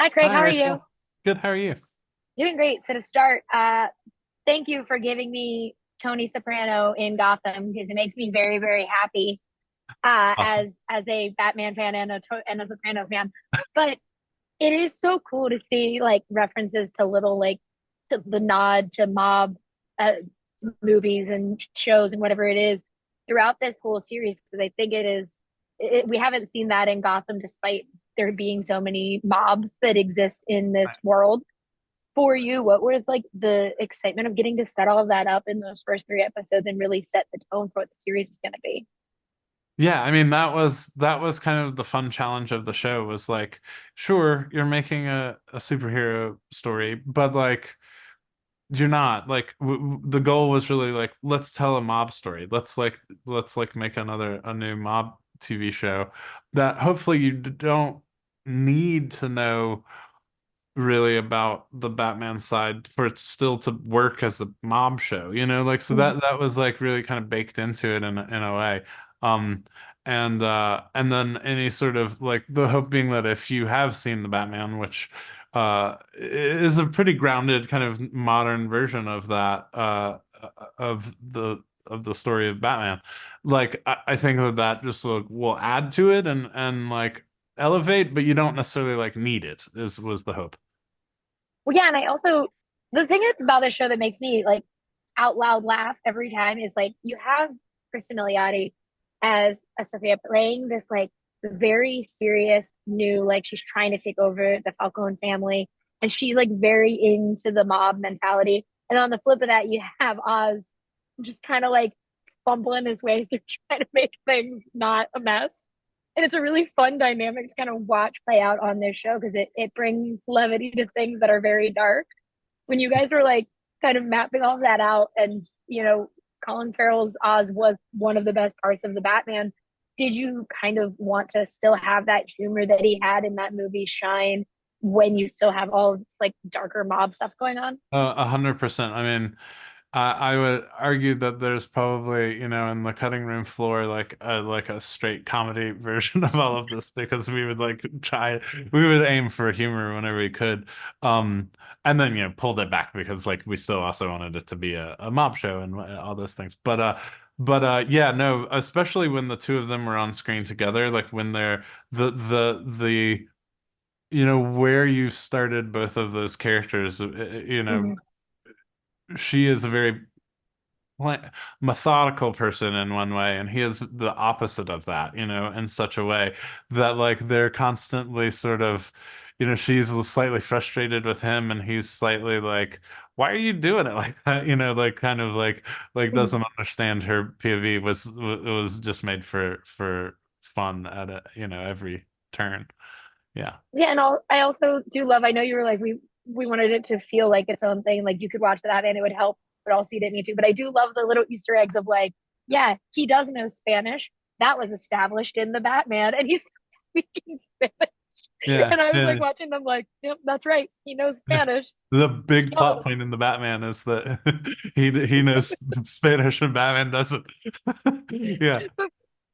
Hi, Craig. Hi, How are you? Rachel. Good. How are you? Doing great. So to start, thank you for giving me Tony Soprano in Gotham because it makes me very, very happy Awesome. as a Batman fan and a Sopranos fan. But it is so cool to see like references to little like to the nod to mob uh, movies and shows and whatever it is throughout this whole series because I think we haven't seen that in Gotham despite there being so many mobs that exist in this world. For you, what was like the excitement of getting to set all of that up in those first three episodes and really set the tone for what the series is going to be? Yeah, I mean that was kind of the fun challenge of the show was like, sure, you're making a superhero story, but like you're not like the goal was really like let's tell a mob story. Let's like make a new mob TV show that hopefully you don't need to know really about the Batman side for it still to work as a mob show, like so that was like really kind of baked into it in a way. Um and then any sort of like the hope being that if you have seen the Batman, which is a pretty grounded kind of modern version of that of the story of Batman. Like I think that just will add to it and like elevate, but you don't necessarily like need it, is was the hope. Well, yeah, and I also the thing about this show that makes me like out loud laugh every time is like you have Kristen Milioti as a Sophia playing this like very serious new like she's trying to take over the Falcone family and she's like very into the mob mentality. And on the flip of that, you have Oz just kind of like fumbling his way through trying to make things not a mess. And it's a really fun dynamic to kind of watch play out on this show because it brings levity to things that are very dark. When you guys were like kind of mapping all of that out, and Colin Farrell's Oz was one of the best parts of the Batman. Did you kind of want to still have that humor that he had in that movie shine when you still have all of this like darker mob stuff going on? 100%. I mean, I would argue that there's probably, in the cutting room floor, like a straight comedy version of all of this because we would like we would aim for humor whenever we could. And then, pulled it back because like we still also wanted it to be a mob show and all those things. Yeah, no, especially when the two of them were on screen together, like when they're the where you started both of those characters, Mm-hmm. she is a very methodical person in one way, and he is the opposite of that, in such a way that like they're constantly sort of, she's slightly frustrated with him, and he's slightly like, why are you doing it like that? Like kind of like doesn't understand her POV was just made for fun at every turn. Yeah. Yeah, and I also do love. I know you were like we wanted it to feel like its own thing. Like you could watch that and it would help, but also you didn't need to. But I do love the little Easter eggs of like, yeah, he does know Spanish. That was established in the Batman, and he's speaking Spanish. Yeah. And I was like Yeah. watching them, like, yep, that's right. He knows Spanish. The big plot Oh, point in the Batman is that he knows Spanish and Batman doesn't. Yeah. but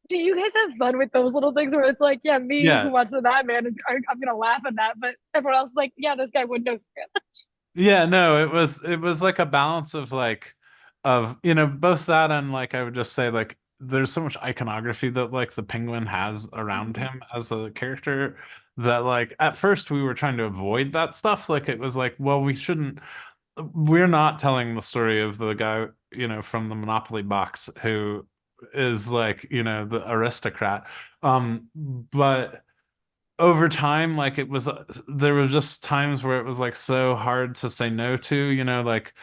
do you guys have fun with those little things where it's like, yeah, me who Yeah. watched the Batman, I'm gonna laugh at that, but everyone else is like, yeah, this guy would know Spanish. Yeah, no, it was like a balance of like of both that and like I would just say like there's so much iconography that like the Penguin has around him as a character that like at first we were trying to avoid that stuff. Like it was like, well, we're not telling the story of the guy, from the Monopoly box who is like, the aristocrat. But over time, like there was just times where it was like so hard to say no to, like,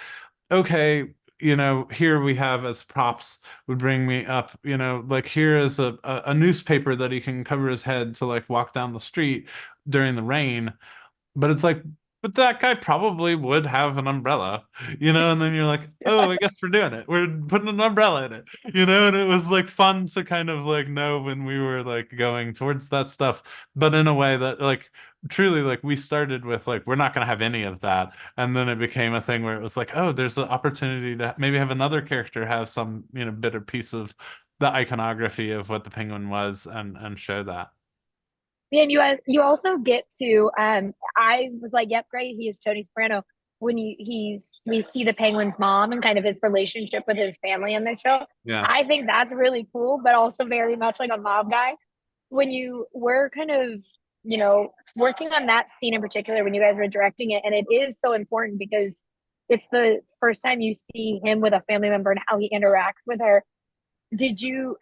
okay, here we have as props would bring me up, like here is a newspaper that he can cover his head to like walk down the street during the rain. But it's like, but that guy probably would have an umbrella, and then you're like, oh, I guess we're doing it. We're putting an umbrella in it, and it was like fun to kind of like know when we were like going towards that stuff, but in a way that like truly like we started with like we're not going to have any of that, and then it became a thing where it was like, oh, there's an opportunity to maybe have another character have some, bit piece of the iconography of what the Penguin was and show that. And you also get to I was like, yep, great, he is Tony Soprano. When we see the Penguin's mom and kind of his relationship with his family in the show. Yeah. I think that's really cool, but also very much like a mob guy. When you were kind of, working on that scene in particular, when you guys were directing it, and it is so important because it's the first time you see him with a family member and how he interacts with her.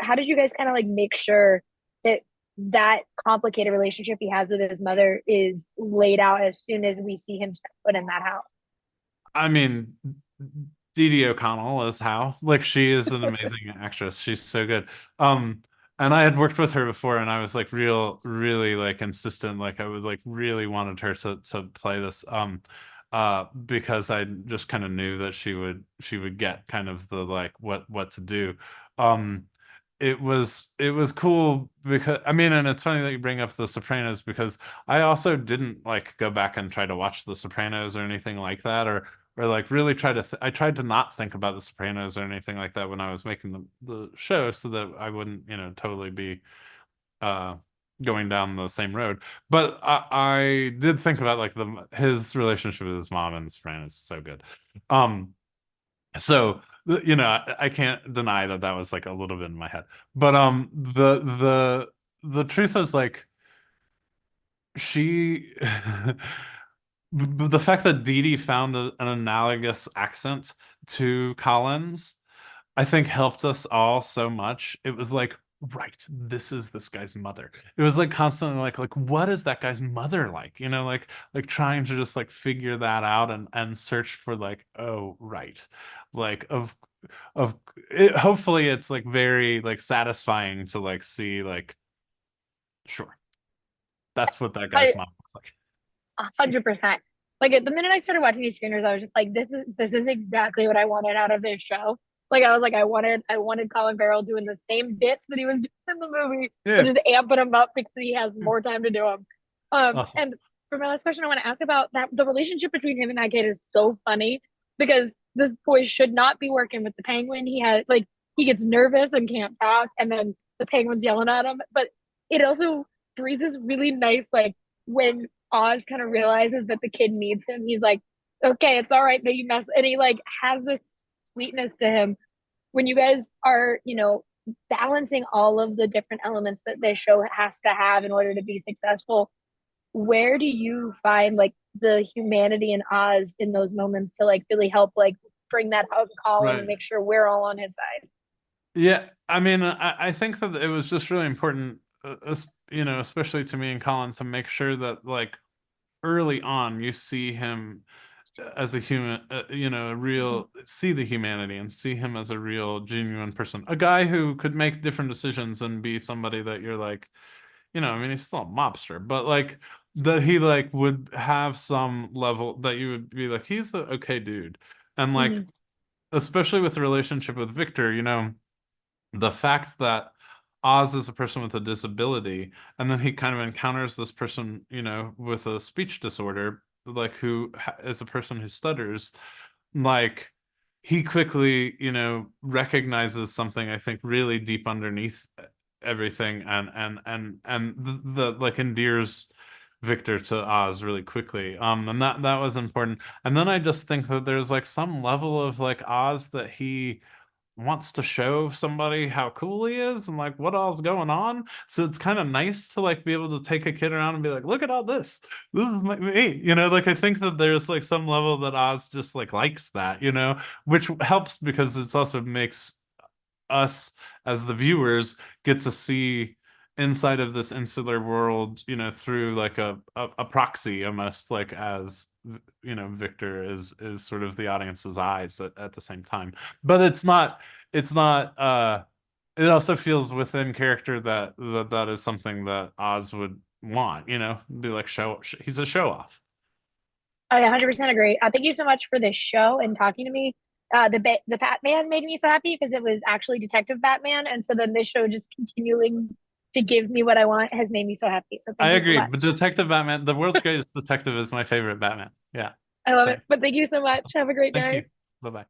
How did you guys kind of like make sure that that complicated relationship he has with his mother is laid out as soon as we see him step foot in that house? I mean, Dee O'Connell is how. Like she is an amazing actress. She's so good. Um, and I had worked with her before, and I was like really like insistent. Like I was like really wanted her to play this. Because I just kind of knew that she would get kind of the like what to do. Um, it was cool because I mean, and it's funny that you bring up The Sopranos because I also didn't like go back and try to watch The Sopranos or anything like that, or like really try to I tried to not think about The Sopranos or anything like that when I was making the show so that I wouldn't, totally be uh going down the same road. But I did think about like the his relationship with his mom and The Sopranos is so good. Um so I can't deny that that was like a little bit in my head. But the truth is like she the fact that Dee Dee found an analogous accent to Collins, I think helped us all so much. It was like, right, this is this guy's mother. It was like constantly like what is that guy's mother like? Like trying to just like figure that out and search for like, oh, right. Like of it, hopefully it's like very like satisfying to like see like, sure, that's what that guy's I mom looks like. 100%. Like the minute I started watching these screeners, I was just like, this is exactly what I wanted out of this show. Like I was like, I wanted Colin Farrell doing the same bits that he was doing in the movie, but Yeah. just amping them up because he has more time to do them. Awesome. And for my last question, I want to ask about that. The relationship between him and that kid is so funny because this boy should not be working with the penguin. He gets nervous and can't talk, and then the penguin's yelling at him. But it also breeds this really nice like when Oz kind of realizes that the kid needs him, he's like, okay, it's all right that you mess, and he like has this sweetness to him. When you guys are, balancing all of the different elements that this show has to have in order to be successful, where do you find like the humanity in Oz in those moments to like really help like bring that out in Colin and Right. make sure we're all on his side? Yeah, I mean, I think that it was just really important, especially to me and Colin, to make sure that like early on you see him as a human, a Mhm. real, see the humanity and see him as a real, genuine person, a guy who could make different decisions and be somebody that you're like, I mean, he's still a mobster, but like that he like would have some level that you would be like, he's a okay dude, and like Mhm. especially with the relationship with Victor, the fact that Oz is a person with a disability, and then he kind of encounters this person, with a speech disorder, like who is a person who stutters, like he quickly, recognizes something I think really deep underneath everything, and like endears Victor to Oz really quickly. And that was important. And then I just think that there's like some level of like Oz that he wants to show somebody how cool he is and like what all's going on. So it's kind of nice to like be able to take a kid around and be like, look at all this. This is me. Like I think that there's like some level that Oz just like likes that, which helps because it's also makes us as the viewers get to see inside of this insular world, through like a proxy almost like as Victor is sort of the audience's eyes at the same time. But it's not it also feels within character that is something that Oz would want, be like he's a show off. I 100% agree. Thank you so much for this show and talking to me. The Batman made me so happy because it was actually Detective Batman, and so then this show just continuing to give me what I want has made me so happy. So I thank you so agree. But much. Detective Batman, the world's greatest detective is my favorite Batman. Yeah. I love it. Same. But thank you so much. Have a great Thank you. day. Bye bye.